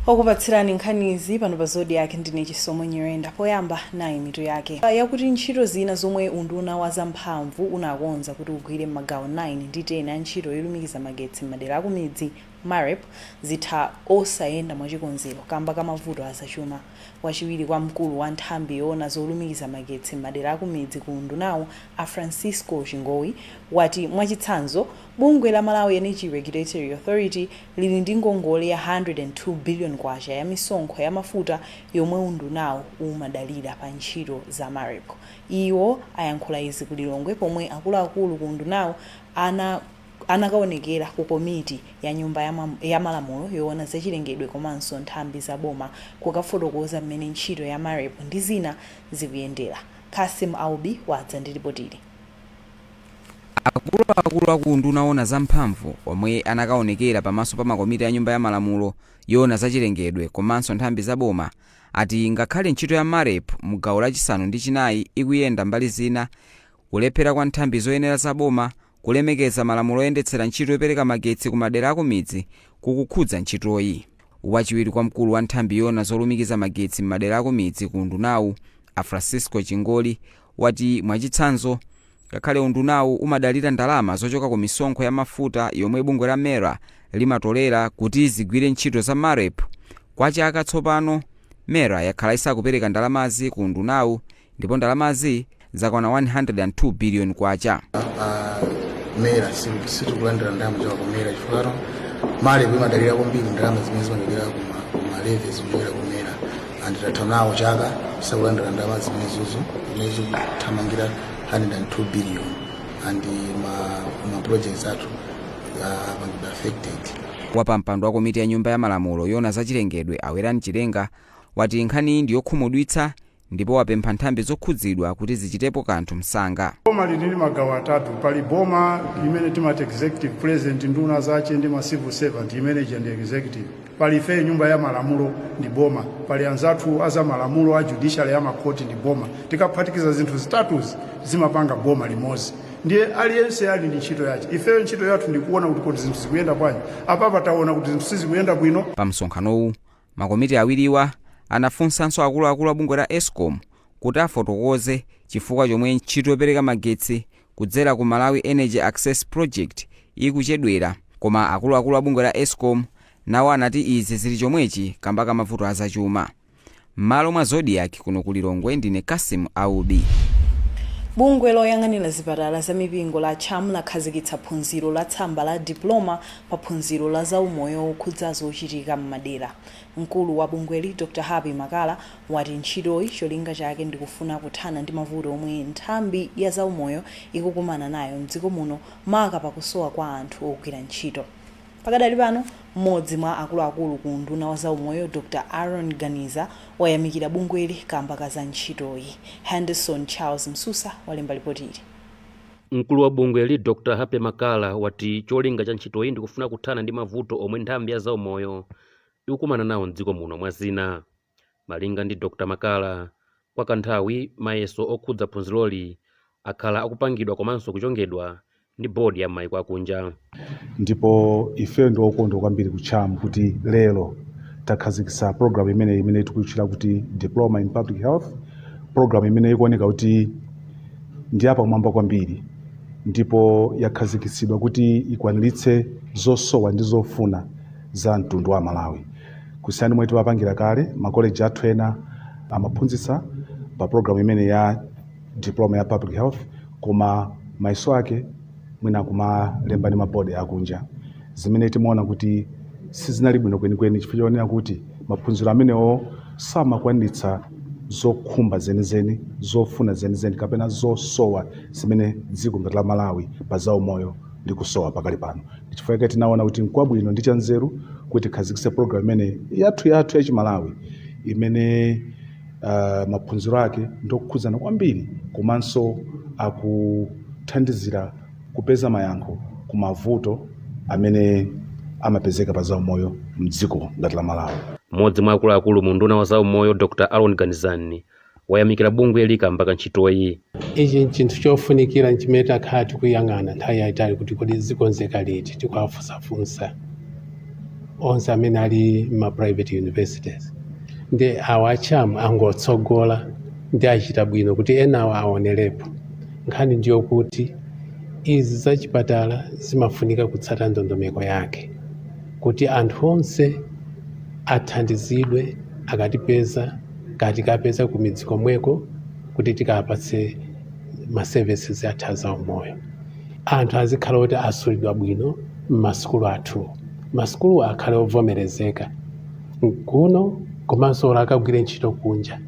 Okupatsirani nkhanizi pano pa Zodiac ndine Chisomo Nyirenda poyamba nayi mitu yake. Yakuti ntchito zina zomwe unduna wa zamphamvu unakonza kuti ugwire magawo 9 ndi 10 a ntchito yolumikiza magetsi m'madera akumidzi MAREP zitha osayenda mwachikonzero kamba kamavuto azachuma. Wachiwiri kwa mkulu wa nthambi yoona zolumikiza magetsi m'madera akumidzi ku undunawo a Francisco Chingowi wati mwachitsanzo bungwe la Malawi Energy Regulatory Authority lili ndi ngongole ya 102 billion kwacha ya misonkho ya mafuta yomwe undunawo umadalira pa ntchito za MAREP. Iwo ayankhula izi ku Lilongwe pomwe akuluakulu ku undunawo anakaonekera ku komiti ya nyumba ya malamulo yoona zachilengedwe komanso nthambi za boma kukafotokoza mmene ntchito ya MAREP ndi zina zikuyendera. Kasim Aubi wadza ndi ripotili. Akuluakulu aku unduna woona zamphamvu omwe anakaonekera pamaso pa makomiti ya nyumba ya malamulo yoona zachilengedwe komanso nthambi za boma ati ngakhale ntchito ya MAREP mu gawo lachisanu ndi chinayi ikuyenda mbali zina, kulephera kwa nthambi zoyenera za boma kulemekeza malamulo oyendetsera ntchito yopereka magetsi ku madera akumidzi kukukhudza ntchitoyi. Wachiwiri kwa mkulu wa nthambi yoona zolumikiza magetsi m'madera akumidzi ku undunawu a Francisco Chingowi wati mwachitsanzo ngakhale undunawu umadalira ndalama zochoka ku misonkho ya mafuta yomwe bungwe la MERA limatolera kuti zigwire ntchito za MAREP, kwa chaka tsopano MERA yakhala isakupereka ndalamazi ku undunawu ndipo ndalamazi zakwana 102 billion kwacha. MERA situkulandira ndalama zochoka ku MERA chifukwa MAREP imadalira kwambiri ndalama zimene zimadalira ku maleve zochokera ku MERA anditatha nawo chaka isakulandira ndalama zimene zikuthamangira 102 billion and ma projects athu are affected. Wapampando wa komiti ya nyumba ya malamulo yoona zachilengedwe Awerani Chilenga wati nkhani ndi yokhumudwitsa ndipo wapempha nthambi zokhudzidwa kuti zichitepo kanthu msanga. Boma lili magawo atatu, pali boma imene timati executive president nduna zache ndi ma civil servant imene ndi executive. Pali ife nyumba ya malamulo ndi boma, pali anzathu aza malamulo a judicial ya makoti ndi boma. Tikaphatikiza zinthu zitatu zimapanga boma limodzi. Ndiye aliyense ali ndi ntchito yake. Ife ntchito yathu ndi kuona kuti zinthu zikuyenda bwanji. Apa taona kuti zinthu sizikuyenda bwino. Pa msonkhanowu makomiti awiriwa anafunsanso akuluakulu a bungwe la Eskom kuti afotokoze chifukwa chomwe ntchito yopereka magetsi kudzera ku Malawi Energy Access Project ikuchedwera, koma akuluakulu a bungwe la Eskom nawo anati izi zili chomwechi kamba ka mavuto azachuma. M'malo mwa Zodiac kuno ku Lilongwe ndine Kasim Aubi. Bungwe loyang'anira zipatala za mipingo la CHAM lakhazikitsa phunziro la tsamba la diploma pa phunziro la zaumoyo okhudza zochitika m'madera. Mkulu wa bungweli Dr. Happy Makala wati ntchitoyi cholinga chake ndikufuna kuthana ndi mavuto omwe nthambi ya zaumoyo ikukumana nayo mdziko muno maka pakusowa kwa anthu ogwira ntchito. Pakadali pano mmodzi mwa akuluakulu ku unduna wa zaumoyo Dr. Aaron Ganiza wayamikira bungweli kamba ka za ntchitoyi. Henderson Charles Msusa walemba ripoti ili. Mkulu wa bungweli Dr. Happy Makala wati cholinga cha ntchitoyi ndikufuna kuthana ndi mavuto omwe nthambi ya zaumoyo ikukumana nawo mdziko muno mwa zina. Malinga ndi Dr. Makala, kwa kanthawi mayeso okhudza phunziroli akhala akupangidwa komanso kuchongedwa ndi bodi ya maiko akunja. Ndipo ife ndi okondwa kwambiri ku CHAM kuti lero takhazikitsa program imene tikuyitchula kuti Diploma in Public Health, program imene ikuoneka kuti ndi apa mwamba kwambiri, ndipo yakhazikitsidwa kuti ikwaniritse zosowa ndi zofuna za mtundu wa Malawi. Kusiyana mwa tiwapangira kale makoleji athu ena amaphunzitsa pa program imene ya Diploma ya Public Health, koma mayeso ake mwina kumalemba ndi mabodi akunja, zimene timaona kuti sizinali bwino kwenikweni chifukwa choonera kuti maphunziro amenewo samakwanitsa zokhumba zenizeni, zofuna zenizeni kapena zosowa zimene dziko ngati la Malawi pa zaumoyo ndi kusowa pakali pano. Chifukwa chake tinaona kuti nkwabwino ndi chanzeru kuti khazikitse program imene yathu ya Malawi imene maphunziro ake ndokukhudzana kwambiri komanso akuthandizira kupeza mayankho ku mavuto amene amapezeka pa zaumoyo mdziko ngati la Malawi. Mmodzi mwa akuluakulu mu unduna wa zaumoyo Dr. Aaron Ganizani wayamikira bungweli kamba ka ntchitoyi. Ichi chinthu chofunikira nchimene takhala tikuyang'ana nthawi yayitali kuti kodi zikonzeka liti, tikuwafunsafunsa onse amene ali ma private universities ndi awo achamu angotsogola ndi achita bwino kuti enawo aonerepo. Nkhani ndiyo kuti izi zachipatala zimafunika kutsata ndondomeko yake kuti anthu onse athandizidwe akatipeza kapeza ku midzi komweko kuti tikapatse ma services athu za umoyo. Anthu azikhala kuti asulidwa bwino m'masukulu athu. Masukulu akhale ovomerezeka kuno komanso akagwire ntchito kunja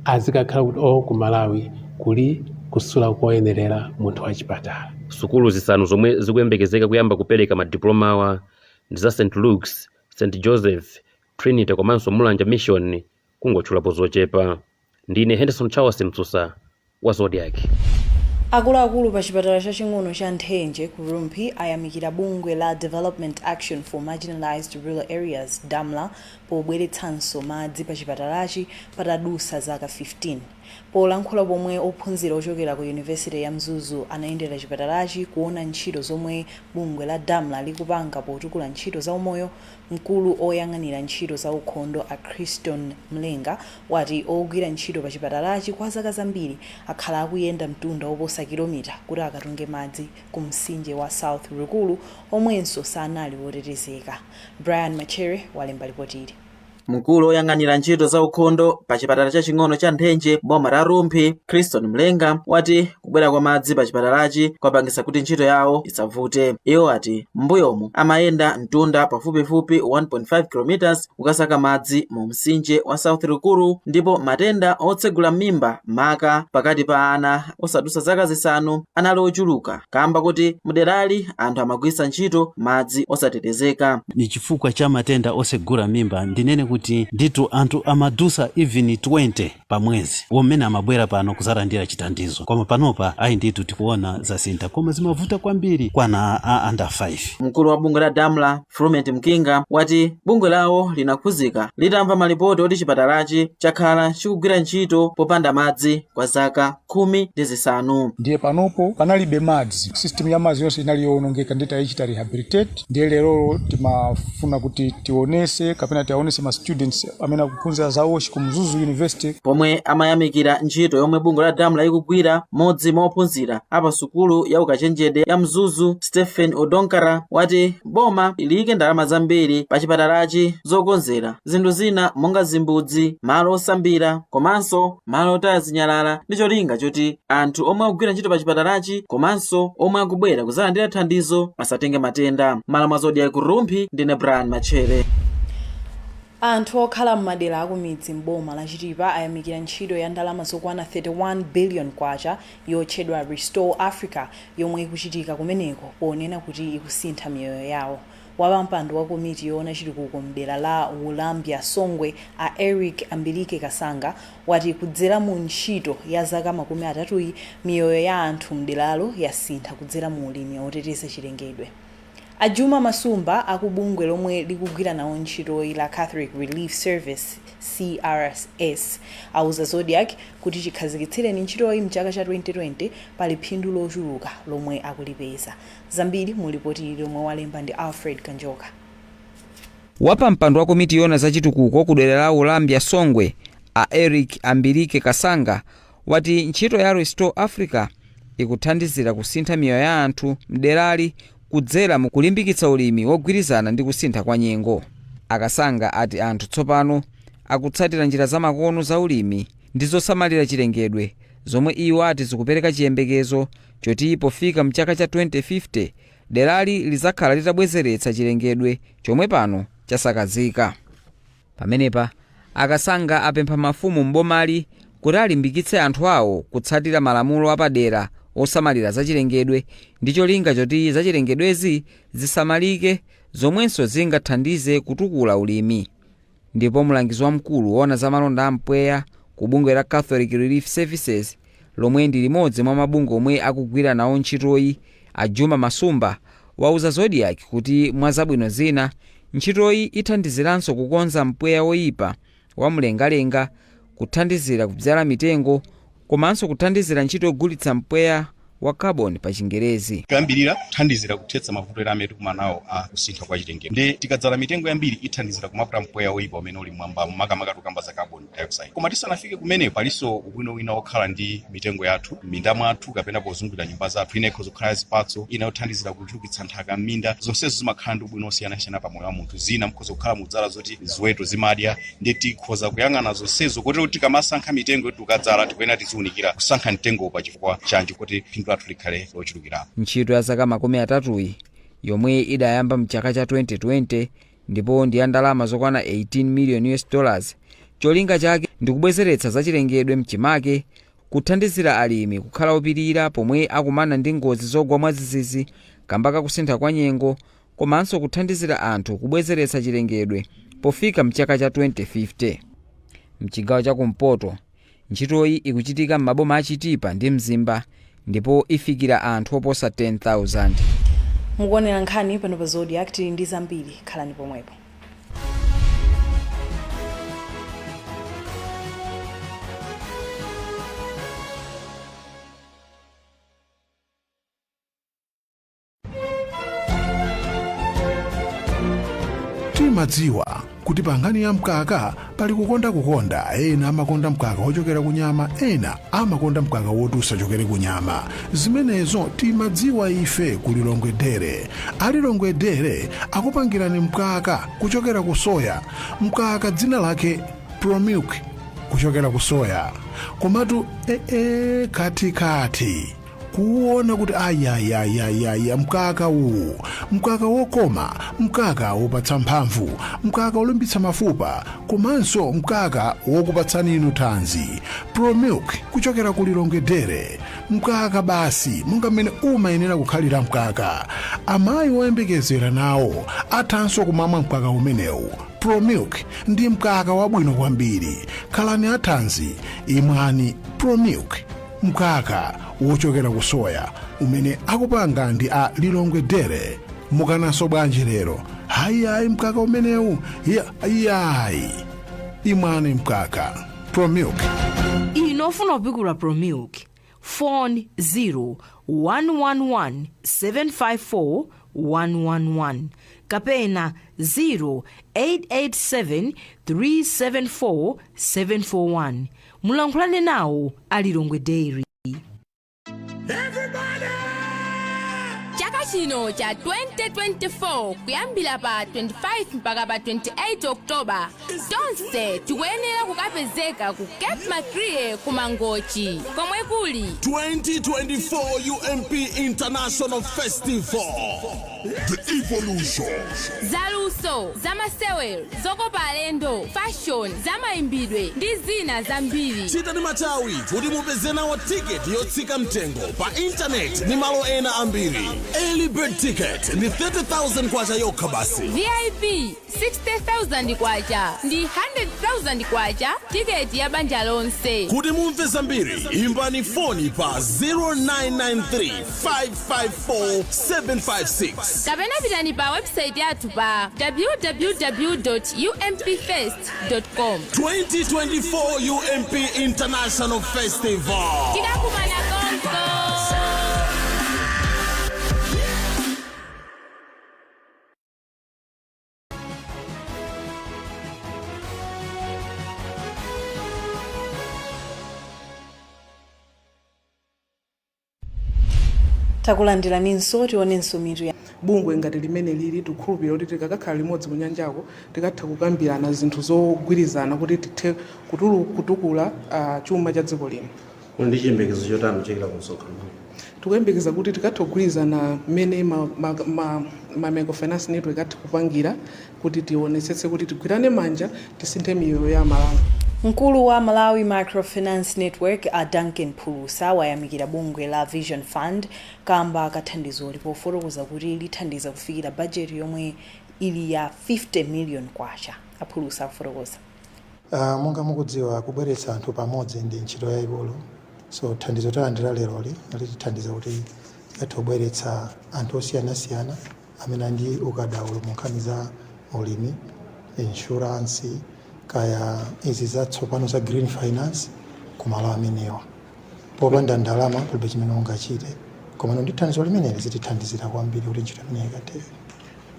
azikakhala kuti ku Malawi kuli kusula koyenerera munthu wachipatala. Sukulu zisanu zomwe zikuyembekezeka kuyamba kupereka madiplomawa ndi za St. Luke's, St. Joseph, Trinity komanso Mulanja Mission kungotchulapo zochepa. Ndine Henderson Charles Msusa wa Zodiac. Akuluakulu pa chipatala chaching'ono cha Nthenje ku Rumpi ayamikira bungwe la Development Action for Marginalized Rural Areas DAMLA pobweretsanso madzi pa chipatalachi patadusa zaka 15. Polankhula pomwe ophunzira ochokera ku University ya Mzuzu anayendera chipatalachi kuona ntchito zomwe bungwe la DAMLA likupanga potukula ntchito za umoyo, mkulu oyang'anira ntchito za ukhondo a Christon Mlenga wati ogwira ntchito pa chipatalachi kwa zaka zambiri akhala akuyenda mtunda oposa kilomita kuti akatunge madzi ku mtsinje wa South Rukulu omwenso sanali wotetezeka. Brian Machere walemba ripoti ili. Mkulu oyang'anira ntchito za ukhondo pa chipatala chaching'ono cha Nthenje boma la Rumpi Christon Mlenga wati kubwera kwa madzi pa chipatalachi kwapangisa kuti ntchito yawo isavute. Iwo ati mbuyomu amayenda mtunda pafupifupi 1.5 km kukasaka madzi mu mtsinje wa South Rukulu, ndipo matenda otsegula mimba maka pakati pa ana osadusa zaka zisanu anali ochuluka kamba kuti muderali anthu amagwisa ntchito madzi osatetezeka. Ni chifukwa cha matenda osegula mimba ndinene kuti nditu anthu amadusa even 20 pa mwezi omene amabwera pano kuzalandira chitandizo. Koma panopa ayi nditu tikuona zasintha koma zimavuta kwambiri kwana under 5. Mkulu wa bungwe la DAMLA Frument Mkinga wati bungwe lawo linakhuzika litamva malipoti oti chipatalachi chakhala chikugwira ntchito popanda madzi kwa zaka 15. Ndiye panopo panalibe madzi, system ya madzi yonse inali yowonongeka ndita ichita rehabilitate. Ndiye lero timafuna kuti tionese kapena tionese ma students amene akuphunzira zawo ku Mzuzu University pomwe amayamikira ntchito yomwe bungwe la DAMLA ikugwira. Modzi mwa ophunzira apa sukulu ya ukachenjede ya Mzuzu Stephen Odonkara wati boma iliyike ndalama zambiri pa chipatalachi zokonzera zinthu zina monga zimbudzi, malo osambira komanso malo otaya zinyalala ndi cholinga choti anthu omwe akugwira ntchito pa chipatalachi komanso omwe akubwera kuzalandira thandizo asatenge matenda. Mala Zodiac ku Rumpi ndine Brian Machere. Anthu okhala m'madera akumidzi m'boma la Chitipa ayamikira ntchito ya ndalama zokwana 31 billion kwacha yotchedwa Restore Africa yomwe ikuchitika kumeneko ponena kuti ikusintha miyoyo yawo. Wapampando wa komiti yoona chitukuko mdera la Ulambya Songwe a Eric Ambilike Kasanga wati kudzera mu ntchito ya zaka 30 miyoyo ya anthu mderalo yasintha kudzera mu ulimi oteteza chilengedwe. Ajuma Masumba akubungwe lomwe likugwira nawo ntchito ila Catholic Relief Service CRS auza Zodiac kuti chikhazikitsire ntchito iyi mchaka cha 2020 pali phindu lochuluka lomwe akulipeza. Zambiri mu ripoti lomwe walemba ndi Alfred Kanjoka. Wapampando wa komiti yoona za chitukuko kudera la Ulambya Songwe a Eric Ambilike Kasanga wati ntchito ya Restore Africa ikuthandizira kusintha miyoyo ya anthu mderali kudzera mu kulimbikitsa ulimi wogwirizana ndi kusintha kwa nyengo. Akasanga ati anthu tsopano akutsatira njira zamakono za ulimi ndi zosamalira chilengedwe zomwe iwo ati zikupereka chiyembekezo choti pofika mchaka cha 2050 derali lizakhala litabwezeretsa chilengedwe chomwe pano chasakazika. Pamenepa Akasanga apempha mafumu mbomali kuti alimbikitse anthu awo kutsatira malamulo apadera osamalira zachilengedwe ndi cholinga choti zachilengedwezi zisamalike zomwenso zingathandize kutukula ulimi. Ndipo mulangizi wamkulu woona za malonda ampweya ku bungwe la Catholic Relief Services lomwe ndi limodzi mwa mabungwe omwe akugwira nawo ntchitoyi Ajuma Masumba wauza Zodiac kuti mwa zabwino zina ntchitoyi ithandiziranso kukonza mpweya woyipa wa mlengalenga, kuthandizira kudzala mitengo komanso kuthandizira ntchito yogulitsa mpweya wa carbon pa Chingerezi. kuyambirira kuthandizira kuthetsa mavuto ena amene tikumanawo a kusintha kwa chilengedwe ndi tikadzala mitengo yambiri ithandizira kumapita mpweya woyipa umene uli mwambamo makamaka tukamba za carbon dioxide. Koma tisanafike kumeneyo palinso ubwino wina wokhala ndi mitengo yathu m'minda mwathu kapena pozungulira nyumba zathu. Ina ikhoza kukhala zipatso, ina yothandizira kuchulukitsa nthaka m'minda. Zonsezo zimakhala ndi ubwino osiyanasiyana pamoyo wa munthu. Zina mukhoza kukhala mudzala zoti ziweto zimadya, ndi tikhoza kuyang'ana zonsezo kuti tikamasankha mitengo yetu tukadzala tikuyenera tiziwunikira kusankha mtengo pa chifukwa chanji kuti phindu lathu likhale lochulukirapo. Ntchito ya zaka makumi atatuyi yomwe idayamba mchaka cha 2020 ndipo ndi ya ndalama zokwana $18 million. Cholinga chake ndi kubwezeretsa zachilengedwe mchimake, kuthandizira alimi kukhala opirira pomwe akumana ndi ngozi zogwa mwadzidzidzi kamba ka kusintha kwa nyengo, komanso kuthandizira anthu kubwezeretsa chilengedwe pofika mchaka cha 2050. Mchigawo cha kumpoto ntchitoyi ikuchitika m'maboma achitipa ndi mzimba ndipo ifikira anthu oposa 10,000. Mukuonera nkhani pano pa Zodiac tili ndi zambiri, khalani pomwepo. Timadziwa kuti pa nkhani ya mkaka pali kukonda ena amakonda mkaka wochokera kunyama, ena amakonda mkaka woti usachokere kunyama. Zimenezo timadziwa ife kuli Longwedere. Ali Longwedere akupangirani mkaka kuchokera ku soya. Mkaka dzina lake ProMilk kuchokera ku soya. Komatu kati kuona kuti ayayayaya mkaka uwu, mkaka wokoma, mkaka wopatsa mphamvu, mkaka wolimbitsa mafupa, komanso mkaka wokupatsani inu thanzi. ProMilk kuchokera ku Longwedere, mkaka basi monga mmene umayenera kukhalira mkaka. Amayi oyembekezera nawo athanso kumamwa mkaka umenewu. ProMilk ndi mkaka wabwino kwambiri. Khalani athanzi, imwani ProMilk, mkaka wochokera ku soya umene akupanga ndi a Longwedere. Mukananso bwanji lero? Hayi mkaka umenewu yayi, imwani mkaka ProMilk. Inofuna kupikula ProMilk, phone 0111 754 111 kapena 0887 374 741. Mulankhulane nawo ali Longwedere. Chaka chino cha 2024 kuyambira pa 25 mpaka pa 28 Oktoba, tonse tikuyenera kukapezeka ku Cape Macrie ku Mangochi komwe kuli 2024 UMP International Festival. The Evolution. Zaluso, zamasewero, zokopa alendo, fashion, zamaimbidwe ndi zina zambiri. Chitani machawi kuti mupeze nawo ticket yotsika mtengo pa internet ndi malo ena ambiri. Early bird ticket ndi 30,000 kwacha yokha basi. VIP 60,000 kwacha ndi 100,000 kwacha tiketi ya banja lonse. Kuti mumve zambiri, imbani foni pa 0993 554 756. Kapena pitani pa website yathu pa www.umpfest.com. 2024 UMP International Festival. Tikakumana konko. Takulandiraninso tionenso mitu ya bungwe ngati limene lili tikhulupirira kuti tikakhala limodzi mu nyanjako tikatha kukambirana zinthu zogwirizana kuti tithe kutukula chuma cha dziko lino. Ndi chiyembekezo chotani chekera kusonkhana? Tikuyembekeza kuti tikatha kugwirizana mmene ma microfinance network atha kupangira kuti tionetsetse kuti tigwirane manja tisinthe miyoyo ya Malawi. Mkulu wa Malawi Microfinance Network Duncan Phulusa wayamikira bungwe la Vision Fund kamba kathandizo lipofotokoza kuti lithandiza kufikira budget yomwe ili ya 50 million kwacha. Phulusa afotokoza. Monga mukudziwa kubweretsa anthu pamodzi ndi ntchito yayikulu. So thandizo talandira lero lithandiza kuti atobweretsa anthu osiyanasiyana amene ndi ukadaulo mu nkhani za ulimi, insurance, kaya izi zatsopano za green finance kumalo amenewa. Popanda ndalama palibe chimene ungachite. koma ndi thandizo limeneli zitithandizira kwambiri kuti ntchito imeneyi ikatere.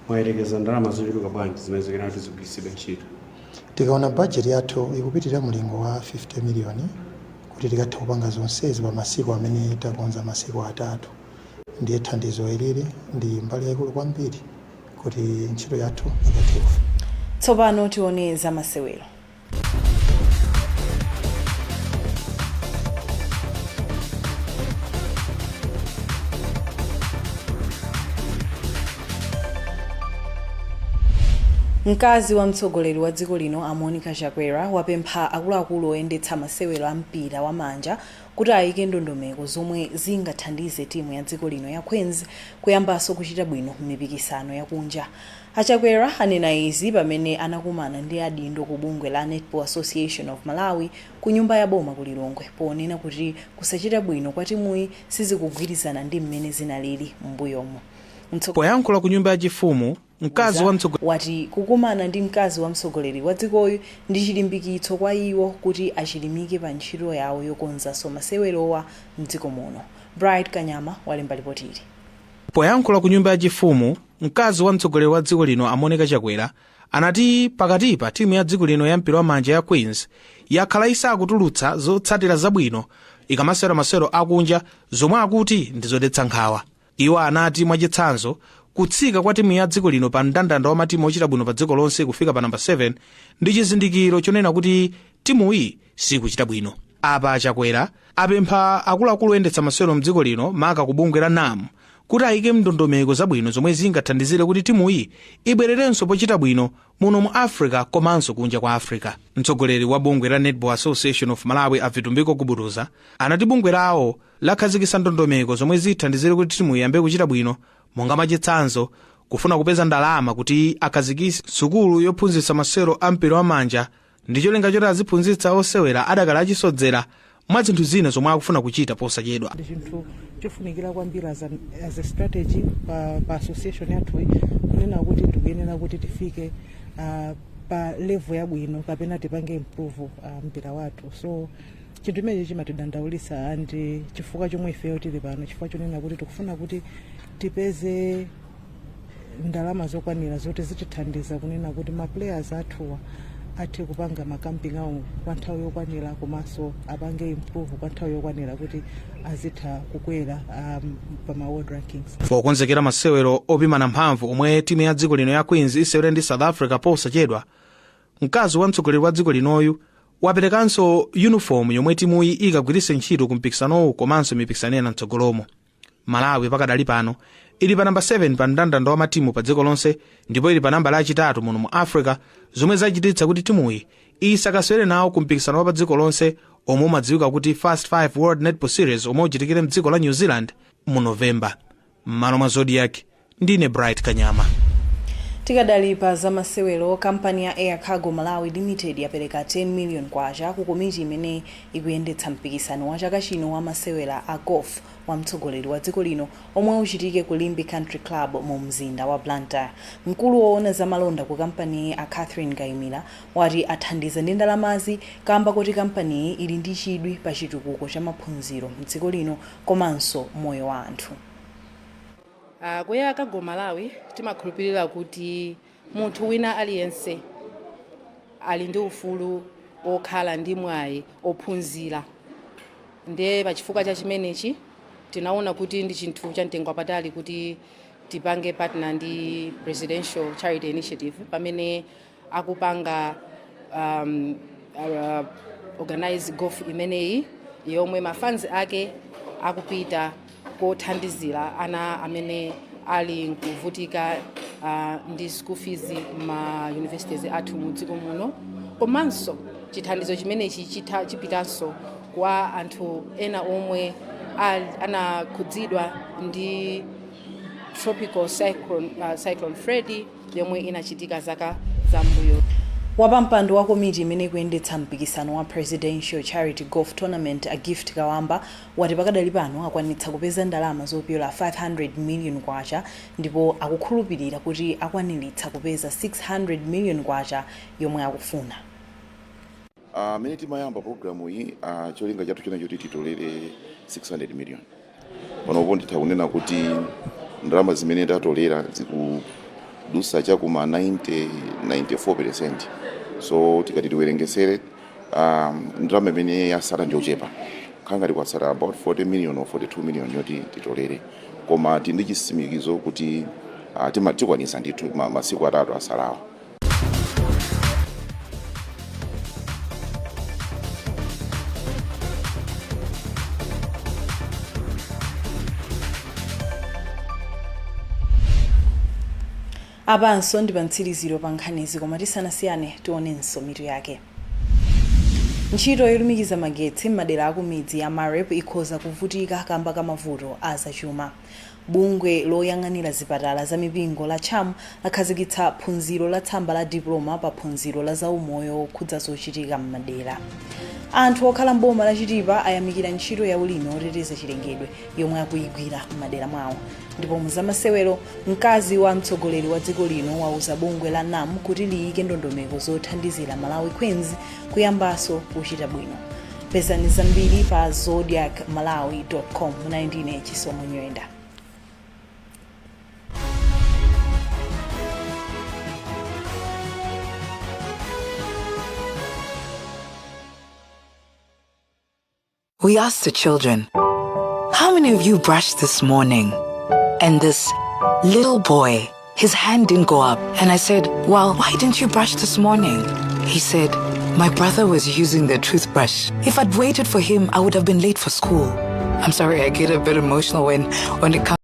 Mwayerekeza ndalama zochuluka bwanji zimene zikena kuti zigwiritsidwe ntchito? Tikaona bajeti yathu ikupitirira mulingo wa 50 miliyoni kuti tikathe kupanga zonsezi pa masiku amene takonza masiku 3. Ndiye thandizo ilili ndi mbali yaikulu kwambiri kuti ntchito yathu ikatere. Tsopano tione za masewero. Mkazi wa mtsogoleri wa dziko lino Amonica Chakwera wapempha akuluakulu oyendetsa masewero a mpira wa manja kuti ayike ndondomeko zomwe zingathandize timu ya dziko lino ya Queens kuyambanso kuchita bwino m'mipikisano yakunja. Chakwera anena izi pamene anakumana ndi adindo ku bungwe la Netball Association of Malawi ku nyumba ya boma ku Lilongwe ponena kuti kusachita bwino kwa timuyi sizikugwirizana ndi mmene zinalili m'mbuyomo. Poyankhula ku nyumba ya chifumu, mkazi wa mtsogoleri wati kukumana ndi mkazi wa mtsogoleri wa dzikoyo ndi chilimbikitso kwa iwo kuti achilimike pa ntchito yawo yokonzanso masewerowa mdziko muno. Bright Kanyama walemba ripoti ili. Poyankhula ku nyumba ya chifumu, mkazi wa mtsogoleri wa dziko lino Amonica Chakwera anati pakatipa timu ya dziko lino ya mpira wa manja ya Queens yakhala isakutulutsa zotsatira zabwino ikamasewera masewero akunja zomwe akuti ndizodetsa nkhawa. Iwo anati mwachitsanzo kutsika kwa timu ya dziko lino pa mndandanda wa matimu ochita bwino pa dziko lonse kufika pa namba 7 ndi chizindikiro chonena kuti timuyi sikuchita bwino. Apa Chakwera apempha akuluakulu oyendetsa masewero mdziko lino maka ku bungwe la NAM kuti ayike ndondomeko zabwino zomwe zingathandizire kuti timuyi ibwererenso pochita bwino muno mu Africa komanso kunja kwa Africa. Mtsogoleri wa bungwe la Netball Association of Malawi Avitumbiko Kuburuza anati bungwe lawo lakhazikitsa ndondomeko zomwe zithandizire kuti timuyi iyambe kuchita bwino monga mwachitsanzo kufuna kupeza ndalama kuti akhazikitse sukulu yophunzitsa masewero a mpira wa manja ndi cholinga choti aziphunzitsa osewera adakali achisodzera mwa zinthu zina zomwe akufuna kuchita posachedwa. Ndi chinthu chofunikira kwambiri as a strategy pa association yathu kunena kuti tikuyenera kuti tifike pa level yabwino kapena tipange improve mpira wathu. So chinthu imenechi chimatidandaulitsa andi chifukwa chomwe ifeyo tili pano, chifukwa chonena kuti tikufuna kuti tipeze ndalama zokwanira zoti zitithandiza kunena kuti ma players athuwa athe kupanga makamping awo kwa nthawi yokwanira komanso apange improve kwa nthawi yokwanira kuti azitha kukwera pa ma world rankings. Pokonzekera masewero opimana mphamvu omwe timu ya dziko lino ya Queens isewere ndi South Africa posachedwa, mkazi wa mtsogoleri wa dziko linoyu waperekanso uniform yomwe timuyi ikagwiritse ntchito ku mpikisanowu komanso mipikisano ena mtsogolomo. Malawi pakadali pano ili pa namba 7 pa mndandanda wa matimu pa dziko lonse ndipo ili pa namba lachitatu muno mu Africa, zomwe zachititsa kuti timuyi isakasewere nawo ku mpikisano wa pa dziko lonse omwe umadziwika kuti Fast 5 World Netball Series omwe uchitikire mdziko la New Zealand mu Novemba. M'malo mwa Zodiac, ndine Bright Kanyama. Tikadali pa za masewero, kampani ya Air Cargo Malawi Limited yapereka 10 million kwacha ku komiti imene ikuyendetsa mpikisano wa chaka chino wa masewera a golf wa mtsogoleri wa dziko lino omwe uchitike ku Limbi Country Club mu mzinda wa Blantyre. Mkulu woona za malonda ku kampani a Catherine Gaimila wati athandiza ndi ndalamazi kamba kuti kampani ili ndi chidwi pa chitukuko cha maphunziro mdziko lino komanso moyo wa anthu. Ku Air Cargo Malawi timakhulupirira kuti munthu wina aliyense ali ndi ufulu okhala ndi mwayi ophunzira. Ndiye pachifukwa cha chimenechi tinaona kuti ndi chinthu cha mtengo wapatali kuti tipange partner ndi Presidential Charity Initiative pamene akupanga organize golf imeneyi yomwe mafunds ake akupita kothandizira ana amene ali nkuvutika ndi school fees ma universities athu mu dziko muno, komanso chithandizo chimenechi chipitanso kwa anthu ena omwe anakhudzidwa ndi tropical cyclone Freddy yomwe inachitika zaka zambuyo. Wapampando wa komiti imene ikuyendetsa mpikisano wa Presidential Charity Golf Tournament a Gift Kawamba wati pakadali pano akwanitsa kupeza ndalama zopyola 500 million kwacha ndipo akukhulupirira kuti akwaniritsa kupeza 600 million kwacha yomwe akufuna. Mene timayamba programu iyi cholinga chathu china choti titolere 600 million. panopo nditha kunena kuti ndalama zimene tatolera zikudusa chakuma 94%. So tikati tiwerengesere ndalama imene yasala ndiochepa khangati kwatsala about 40 million or 42 million yoti titolere, koma tindi chisimikizo kuti tikwanisa ndithu masiku atatu asalawa. Apanso ndi pamtsiriziro pa nkhanizi, koma tisanasiyane tionenso mitu yake. Ntchito yolumikiza magetsi m'madera akumidzi ya Marep ikhoza kuvutika kamba ka mavuto azachuma. Bungwe loyang'anira zipatala za mipingo la CHAM lakhazikitsa phunziro la tsamba la diploma pa phunziro la zaumoyo okhudza zochitika m'madera. Anthu okhala mboma la Chitipa ayamikira ntchito ya ulimi oteteza chilengedwe yomwe akuyigwira m'madera mwawo. Ndipo muzamasewero mkazi wa mtsogoleri wa dziko lino wauza bungwe la NAM kuti liyike ndondomeko zothandizira Malawi Queens kuyambaso kuchita bwino. Pezani zambiri pa zodiacmalawi.com. Ndine Chisomo Nyirenda. We asked the children, how many of you brushed this morning? And this little boy, his hand didn't go up. And I said, well, why didn't you brush this morning? He said, my brother was using the toothbrush. If I'd waited for him, I would have been late for school. I'm sorry, I get a bit emotional when it comes